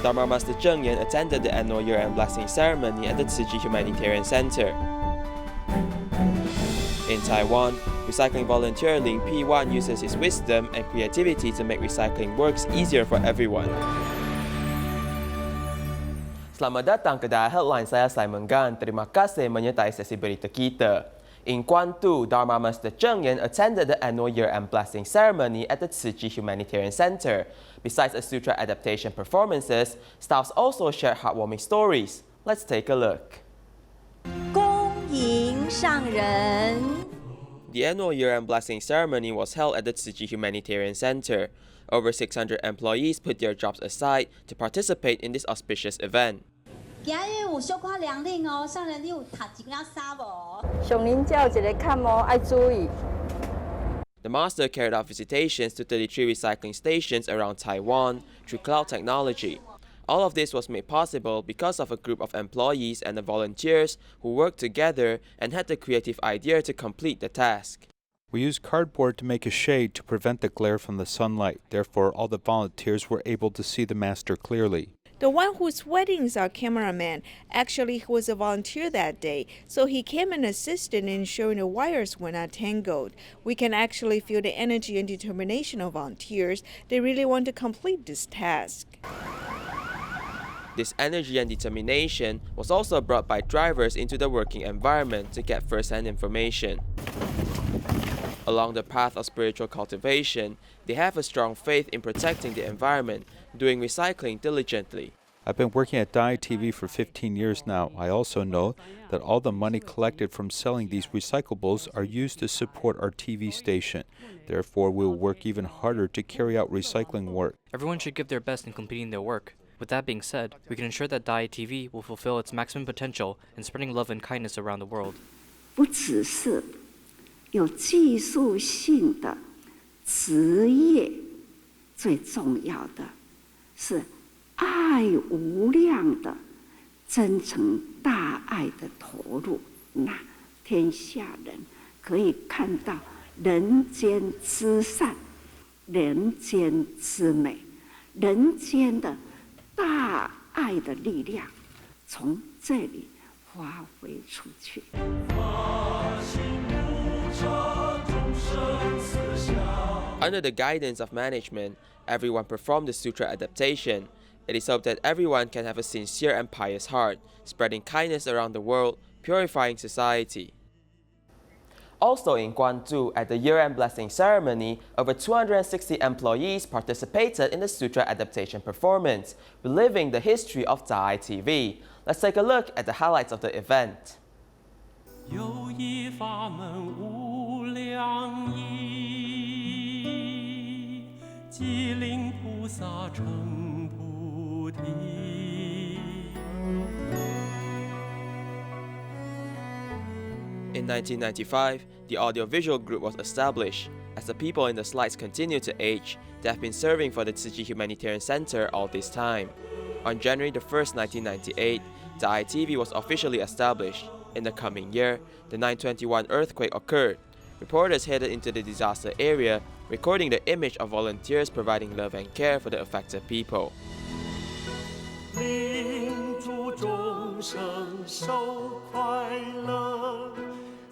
Dharma Master Cheng Yen attended the annual year-end blessing ceremony at the Tzu Chi Humanitarian Center. In Taiwan, recycling volunteer Lin Piwan uses his wisdom and creativity to make recycling works easier for everyone. Selamat datang ke DaAi Headlines, saya Simon Gan. Terima kasih menyertai sesi berita kita. In Guandu, Dharma Master Cheng Yen attended the annual year-end blessing ceremony at the Tzu Chi Humanitarian Center. Besides a sutra adaptation performances, staffs also shared heartwarming stories. Let's take a look. 恭迎上人。 The annual year-end blessing ceremony was held at the Tzu Chi Humanitarian Center. Over 600 employees put their jobs aside to participate in this auspicious event. 今日有小可凉令哦，上人你有读一件衫无？上人才有一个坎哦，要注意。 The master carried out visitations to 33 recycling stations around Taiwan through cloud technology. All of this was made possible because of a group of employees and the volunteers who worked together and had the creative idea to complete the task. We used cardboard to make a shade to prevent the glare from the sunlight. Therefore, all the volunteers were able to see the master clearly. The one who's wedding is our cameraman. Actually, he was a volunteer that day, so he came and assisted in ensuring the wires were not tangled. We can actually feel the energy and determination of volunteers. They really want to complete this task. This energy and determination was also brought by drivers into the working environment to get first-hand information. Along the path of spiritual cultivation, they have a strong faith in protecting the environment, doing recycling diligently. I've been working at DaAi TV for 15 years now. I also know that all the money collected from selling these recyclables are used to support our TV station. Therefore, we will work even harder to carry out recycling work. Everyone should give their best in completing their work. With that being said, we can ensure that DaAi TV will fulfill its maximum potential in spreading love and kindness around the world. 不只是有技术性的职业，最重要的是爱无量的真诚大爱的投入。那天下人可以看到人间之善、人间之美、人间的大爱的力量，从这里发挥出去。 Under the guidance of management, everyone performed the sutra adaptation. It is hoped that everyone can have a sincere and pious heart, spreading kindness around the world, purifying society. Also in Guandu, at the year-end blessing ceremony, over 260 employees participated in the sutra adaptation performance, reliving the history of DaAi TV. Let's take a look at the highlights of the event. 有一法门无量义，即令菩萨成菩提。In 1995, the audiovisual group was established. As the people in the slides continue to age, they have been serving for the Tzu Chi Humanitarian Center all this time. On January 1st, 1998, DaAi TV was officially established. In the coming year, the 9/21 earthquake occurred. Reporters headed into the disaster area, recording the image of volunteers providing love and care for the affected people. 令诸众生受快乐，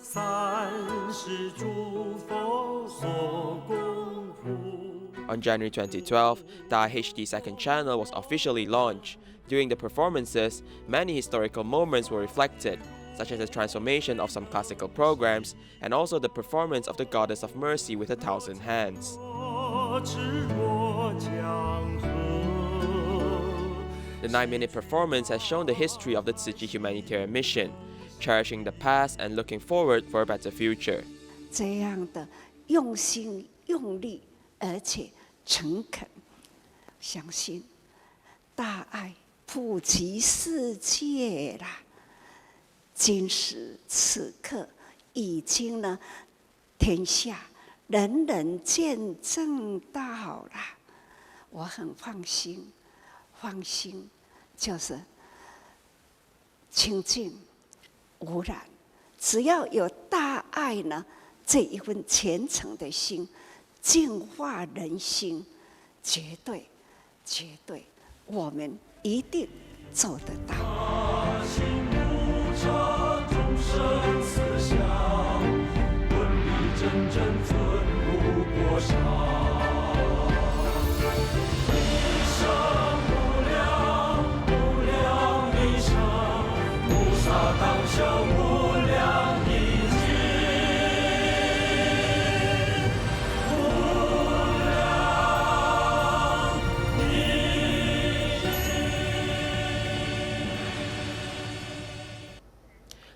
三世诸佛所共护。 On January 2012, DaAi HD second channel was officially launched. During the performances, many historical moments were reflected, such as the transformation of some classical programs and also the performance of the Goddess of Mercy with 1,000 hands. The 9-minute performance has shown the history of the Tzu Chi Humanitarian Mission, cherishing the past and looking forward for a better future. 这样的用心、用力，而且诚恳，相信大爱普及世界啦。 今时此刻，已经呢，天下人人见证到了，我很放心。放心，就是清净无染，只要有大爱呢，这一份虔诚的心，净化人心，绝对我们一定做得到。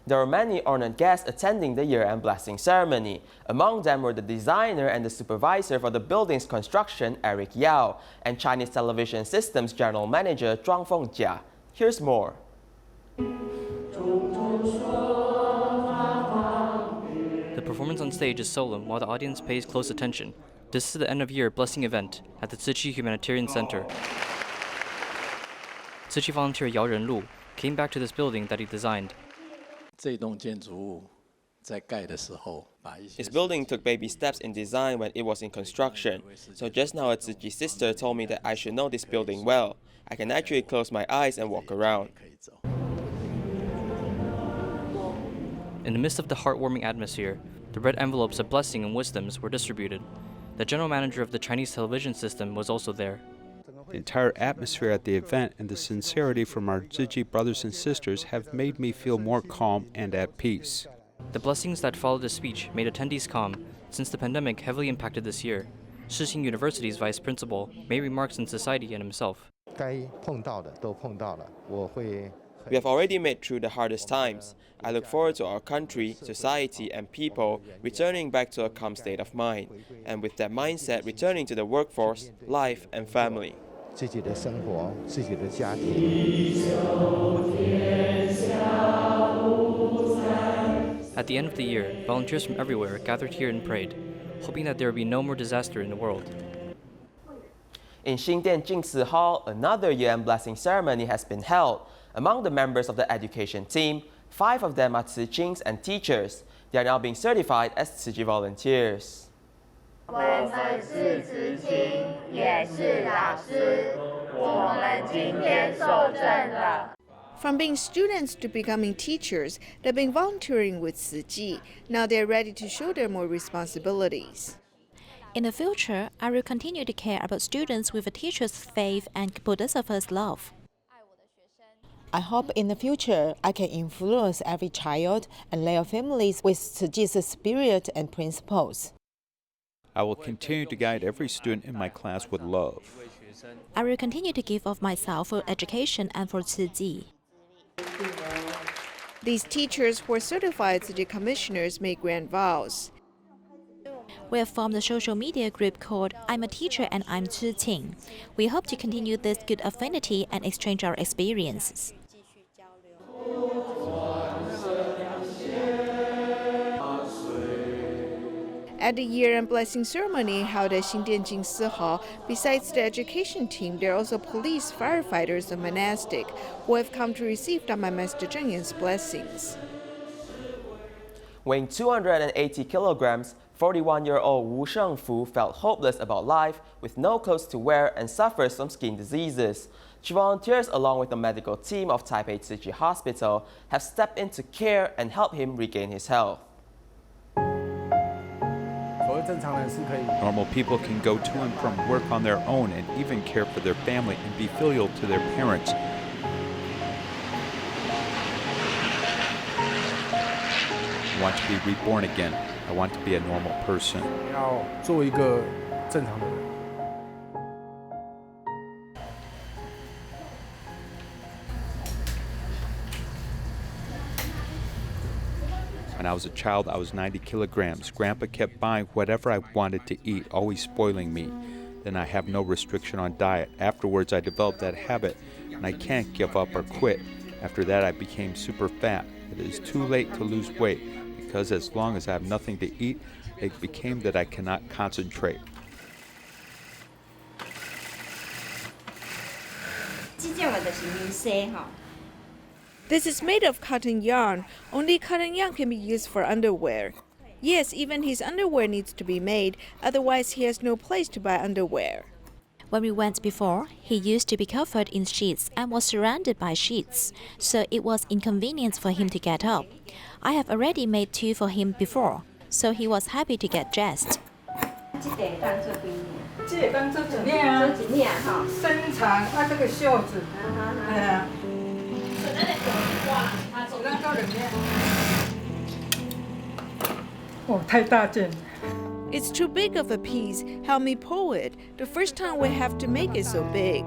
There were many honored guests attending the year-end blessing ceremony. Among them were the designer and the supervisor for the building's construction, Eric Yao, and Chinese Television Systems General Manager Zhuang Fengjia. Here's more. The performance on stage is solemn while the audience pays close attention. This is the end-of-year blessing event at the Tzu Chi Humanitarian Center. Tzu Chi volunteer Yao Renlu came back to this building that he designed. This building took baby steps in design when it was in construction. So just now a Tzu Chi sister told me that I should know this building well. I can actually close my eyes and walk around. In the midst of the heartwarming atmosphere, the red envelopes of blessing and wisdoms were distributed. The general manager of the Chinese television system was also there. The entire atmosphere at the event and the sincerity from our Tzu Chi brothers and sisters have made me feel more calm and at peace. The blessings that followed the speech made attendees calm, since the pandemic heavily impacted this year. Shixing University's vice principal made remarks on society and himself. We have already made through the hardest times. I look forward to our country, society, and people returning back to a calm state of mind, and with that mindset returning to the workforce, life, and family. At the end of the year, volunteers from everywhere gathered here and prayed, hoping that there would be no more disaster in the world. In Xingdian Jingsi Hall, another year-end blessing ceremony has been held. Among the members of the education team, 5 of them are Tzu Chings and teachers. They are now being certified as Tzu Chi volunteers. From being students to becoming teachers, they've been volunteering with Tzu Chi. Now they're ready to shoulder more responsibilities. In the future, I will continue to care about students with a teacher's faith and Bodhisattva's love. I hope in the future I can influence every child and their families with Tzu Chi's spirit and principles. I will continue to guide every student in my class with love. I will continue to give of myself for education and for Tzu Chi. These teachers who are certified Tzu Chi commissioners make grand vows. We have formed a social media group called I'm a Teacher and I'm Tzu Ching. We hope to continue this good affinity and exchange our experiences. At the year-end blessing ceremony held at Xingdian Jingsi Hall, besides the education team, there are also police, firefighters, and monastic who have come to receive Dharma Master Cheng Yen's blessings. Weighing 280 kilograms, 41-year-old Wu Shengfu felt hopeless about life with no clothes to wear and suffers from skin diseases. She volunteers along with the medical team of Taipei Tzu Chi Hospital have stepped in to care and help him regain his health. Normal people can go to and from work on their own and even care for their family and be filial to their parents. I want to be reborn again. I want to be a normal person. When I was a child, I was 90 kilograms. Grandpa kept buying whatever I wanted to eat, always spoiling me. Then I have no restriction on diet. Afterwards, I developed that habit, and I can't give up or quit. After that, I became super fat. It is too late to lose weight, because as long as I have nothing to eat, it became that I cannot concentrate. This is made of cotton yarn. Only cotton yarn can be used for underwear. Yes, even his underwear needs to be made, otherwise he has no place to buy underwear. When we went before, he used to be covered in sheets and was surrounded by sheets, so it was inconvenient for him to get up. I have already made 2 for him before, so he was happy to get dressed. It's too big of a piece. Help me pull it. The first time we have to make it so big.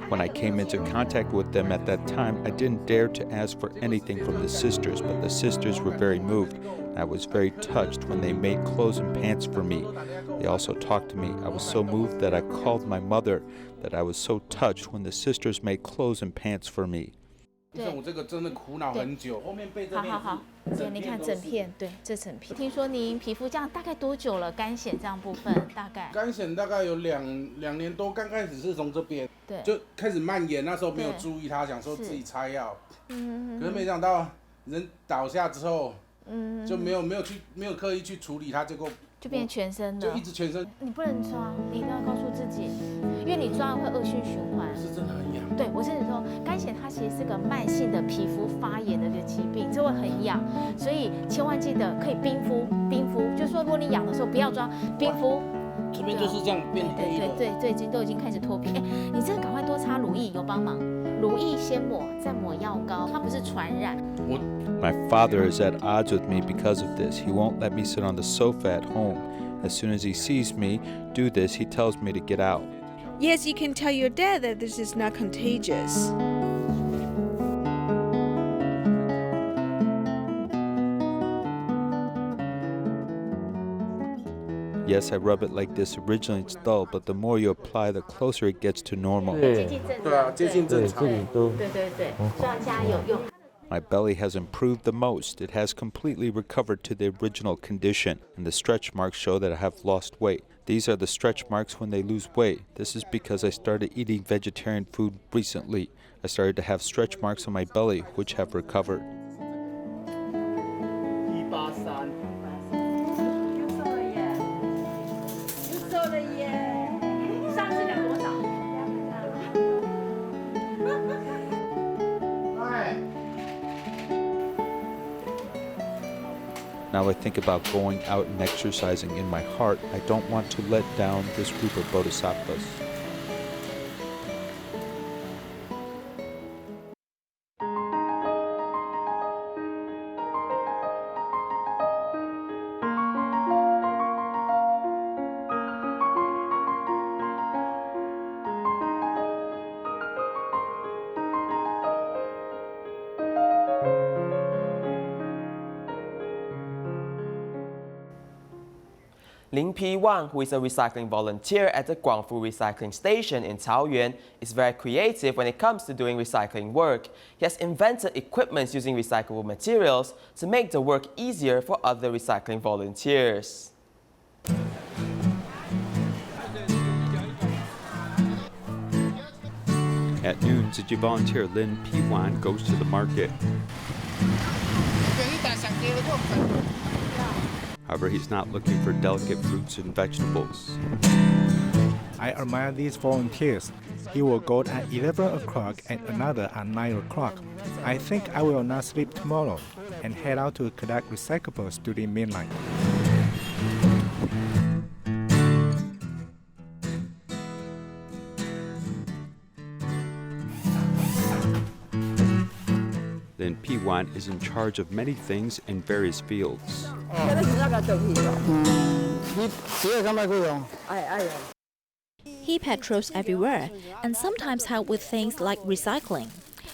When I came into contact with them at that time, I didn't dare to ask for anything from the sisters, but the sisters were very moved. I was very touched when they made clothes and pants for me. They also talked to me. I was so moved that I called my mother, that I was so touched when the sisters made clothes and pants for me. 我这个真的苦恼很久，后面背这边。好，这你看整片，对，这整片。听说您皮肤这样大概多久了？干癣这样部分大概？干癣大概有2年多，刚开始是从这边，对，就开始蔓延。那时候没有注意它，想说自己擦药，可是没想到人倒下之后，就没有刻意去处理它，结果就变全身的，就一直全身。你不能抓，你一定要告诉自己，因为你抓了会恶性循环。是真的很痒。对，我是说，干癣它其实是个慢性的皮肤发炎的一个疾病，这会很痒，所以千万记得可以冰敷，就是说如果你痒的时候不要抓，冰敷。这边就是这样变黑的。对，都已经开始脱皮。你这个赶快多擦乳液，有帮忙。乳液先抹，再抹药膏，它不是传染。My father is at odds with me because of this. He won't let me sit on the sofa at home. As soon as he sees me do this, he tells me to get out. Yes, you can tell your dad that this is not contagious. Yes, I rub it like this. Originally it's dull, but the more you apply, the closer it gets to normal. My belly has improved the most. It has completely recovered to the original condition, and the stretch marks show that I have lost weight. These are the stretch marks when they lose weight. This is because I started eating vegetarian food recently. I started to have stretch marks on my belly, which have recovered. Now I think about going out and exercising. In my heart, I don't want to let down this group of bodhisattvas. Lin Piwan, who is a recycling volunteer at the Guandu recycling station in Taoyuan, is very creative when it comes to doing recycling work. He has invented equipment using recyclable materials to make the work easier for other recycling volunteers. At noon, Tzu Chi volunteer Lin Piwan goes to the market. However, he's not looking for delicate fruits and vegetables. I admire these volunteers. He will go at 11 o'clock and another at 9 o'clock. I think I will not sleep tomorrow and head out to collect recyclables during midnight. Lin Piwan is in charge of many things in various fields. He patrols everywhere and sometimes helps with things like recycling.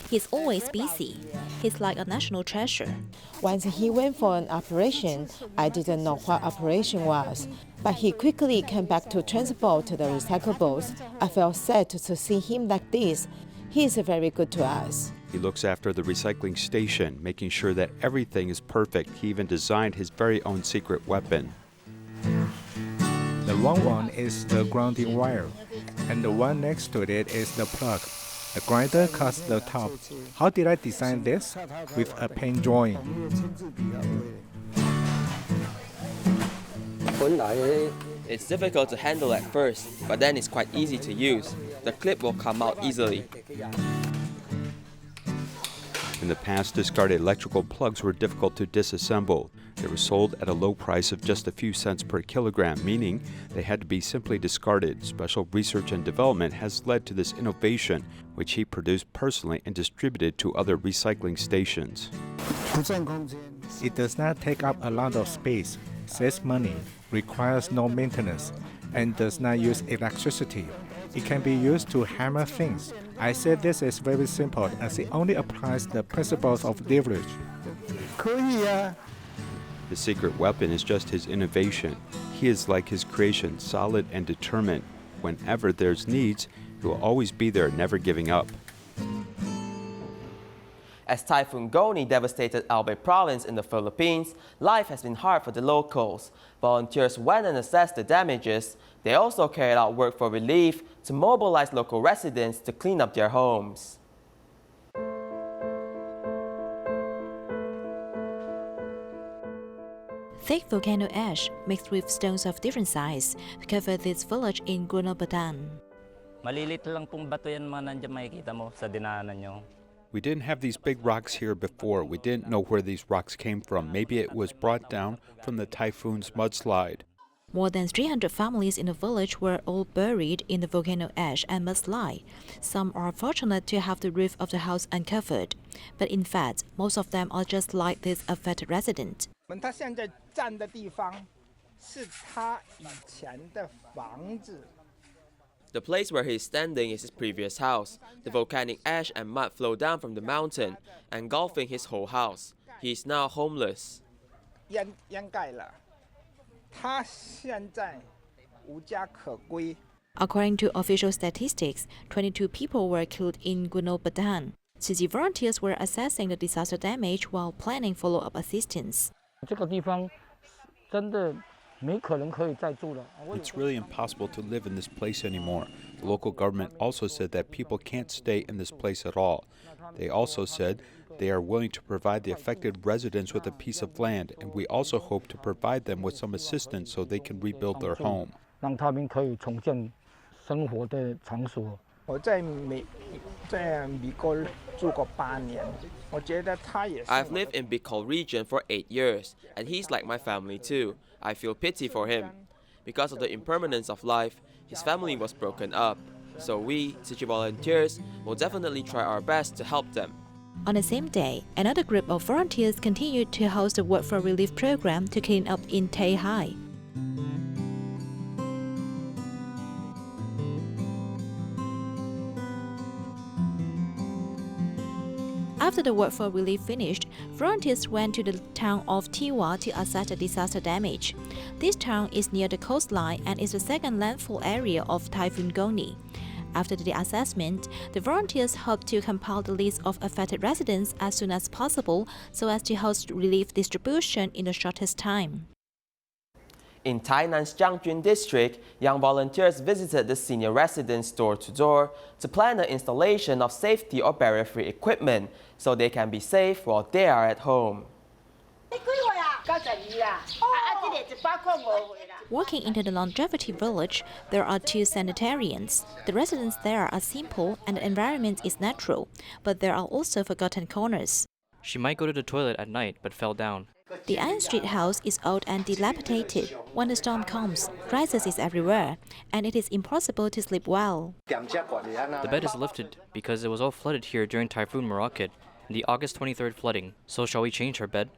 He's always busy. He's like a national treasure. Once he went for an operation, I didn't know what operation was, but he quickly came back to transport the recyclables. I felt sad to see him like this. He is very good to us. He looks after the recycling station, making sure that everything is perfect. He even designed his very own secret weapon. The long one is the grounding wire, and the one next to it is the plug. The grinder cuts the top. How did I design this? With a pen drawing. It's difficult to handle at first, but then it's quite easy to use. The clip will come out easily. In the past, discarded electrical plugs were difficult to disassemble. They were sold at a low price of just a few cents per kilogram, meaning they had to be simply discarded. Special research and development has led to this innovation, which he produced personally and distributed to other recycling stations. It does not take up a lot of space, saves money, requires no maintenance, and does not use electricity. It can be used to hammer things. I said this is very simple as it only applies the principles of leverage. The secret weapon is just his innovation. He is like his creation, solid and determined. Whenever there's needs, he will always be there, never giving up. As Typhoon Goni devastated Albay province in the Philippines, life has been hard for the locals. Volunteers went and assessed the damages. They also carried out work for relief to mobilize local residents to clean up their homes. Thick volcano ash mixed with stones of different size covered this village in Guandu. Malilit lang pong bato yan mga nandiyan makikita mo sa dinaanan nyo. We didn't have these big rocks here before. We didn't know where these rocks came from. Maybe it was brought down from the typhoon's mudslide. More than 300 families in the village were all buried in the volcano ash and mudslide. Some are fortunate to have the roof of the house uncovered, but in fact, most of them are just like this affected resident. 他现在站的地方是他以前的房子。 The place where he is standing is his previous house. The volcanic ash and mud flow down from the mountain, engulfing his whole house. He is now homeless. 淹盖了，他现在无家可归。 According to official statistics, 22 people were killed in Guandu. City volunteers were assessing the disaster damage while planning follow-up assistance. 这个地方真的没可能可以再住了。 It's really impossible to live in this place anymore. The local government also said that people can't stay in this place at all. They also said they are willing to provide the affected residents with a piece of land, and we also hope to provide them with some assistance so they can rebuild their home. 让他们可以重建生活的场所。我在美国住过8年，我觉得他也是。 I've lived in Bicol region for 8 years, and he's like my family too. I feel pity for him. Because of the impermanence of life, his family was broken up. So we, Tzu Chi volunteers, will definitely try our best to help them. On the same day, another group of volunteers continued to host a work for relief program to clean up in Taiwan. After the work for relief finished, volunteers went to the town of Terima to assess the disaster damage. This town is near the coastline and is the second landfall area of Typhoon Goni. After the assessment, the volunteers hope to compile the list of affected residents as soon as possible so as to host relief distribution in the shortest time. In Tainan's Jiangjun district, young volunteers visited the senior residents door to door to plan the installation of safety or barrier-free equipment so they can be safe while they are at home. Walking into the longevity village, there are 2 sanitariums. The residents there are simple and the environment is natural, but there are also forgotten corners. She might go to the toilet at night but fell down. The Iron Street house is old and dilapidated. When the storm comes, crisis is everywhere, and it is impossible to sleep well. The bed is lifted because it was all flooded here during Typhoon Morakot, the August 23rd flooding. So shall we change her bed?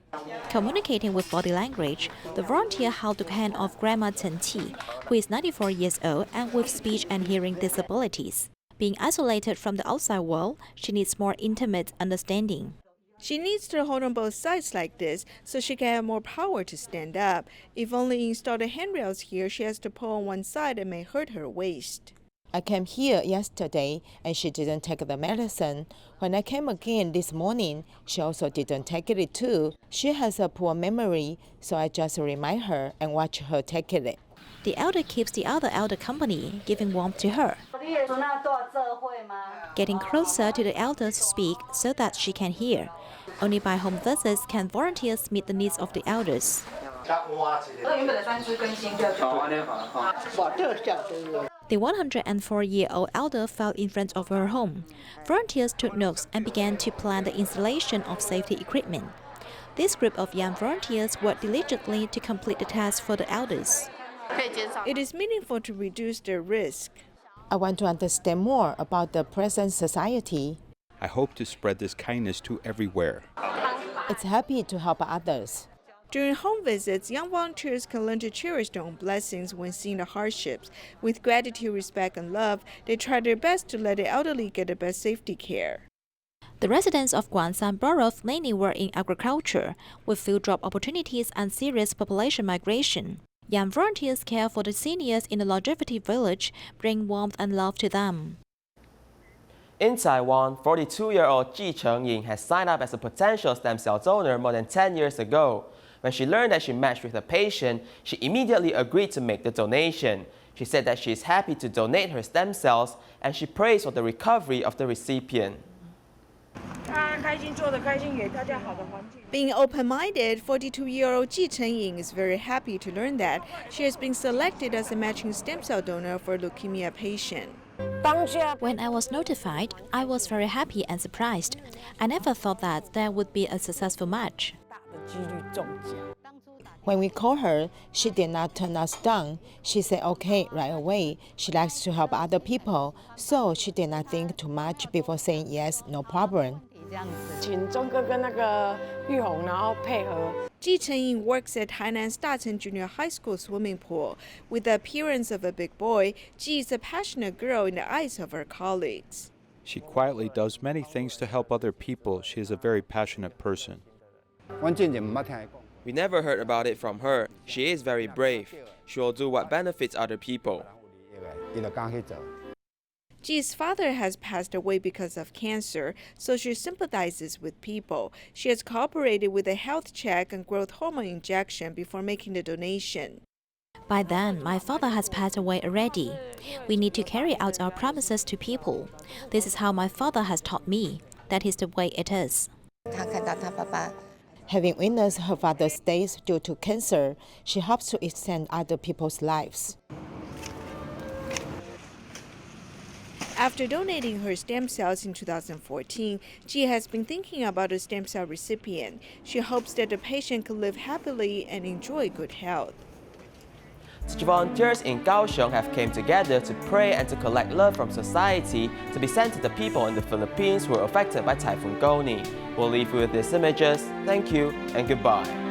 Communicating with body language, the volunteer held the hand of Grandma Chen Qi, who is 94 years old and with speech and hearing disabilities. Being isolated from the outside world, she needs more intimate understanding. She needs to hold on both sides like this so she can have more power to stand up. If only install the handrails here, she has to pull on one side and may hurt her waist. I came here yesterday and she didn't take the medicine. When I came again this morning, she also didn't take it too. She has a poor memory, so I just remind her and watch her take it. The elder keeps the other elder company, giving warmth to her. Getting closer to the elder to speak so that she can hear. Only by home visits can volunteers meet the needs of the elders. The 104-year-old elder fell in front of her home. Volunteers took notes and began to plan the installation of safety equipment. This group of young volunteers worked diligently to complete the task for the elders. It is meaningful to reduce their risk. I want to understand more about the present society. I hope to spread this kindness to everywhere. It's happy to help others. During home visits, young volunteers can learn to cherish their own blessings when seeing the hardships. With gratitude, respect, and love, they try their best to let the elderly get the best safety care. The residents of Guangsan Borough mainly work in agriculture, with few job opportunities and serious population migration. Young volunteers care for the seniors in the longevity village, bring warmth and love to them. In Taiwan, 42-year-old Tzu Chi Yen has signed up as a potential stem cell donor more than 10 years ago. When she learned that she matched with a patient, she immediately agreed to make the donation. She said that she is happy to donate her stem cells and she prays for the recovery of the recipient. Being open-minded, 42-year-old Tzu Chi Yen is very happy to learn that she has been selected as a matching stem cell donor for a leukemia patient. When I was notified, I was very happy and surprised. I never thought that there would be a successful match. When we called her, she did not turn us down. She said okay right away. She likes to help other people, so she did not think too much before saying yes, no problem. Tzu Chi Yen works at Hainan's Dacheng Junior High School swimming pool. With the appearance of a big boy, Ji is a passionate girl in the eyes of her colleagues. She quietly does many things to help other people. She is a very passionate person. We never heard about it from her. She is very brave. She will do what benefits other people. Ji's father has passed away because of cancer, so she sympathizes with people. She has cooperated with a health check and growth hormone injection before making the donation. By then, my father has passed away already. We need to carry out our promises to people. This is how my father has taught me. That is the way it is. Having witnessed her father's death due to cancer, she hopes to extend other people's lives. After donating her stem cells in 2014, Ji has been thinking about a stem cell recipient. She hopes that the patient can live happily and enjoy good health. Such volunteers in Kaohsiung have come together to pray and to collect love from society to be sent to the people in the Philippines who were affected by Typhoon Goni. We'll leave you with these images. Thank you and goodbye.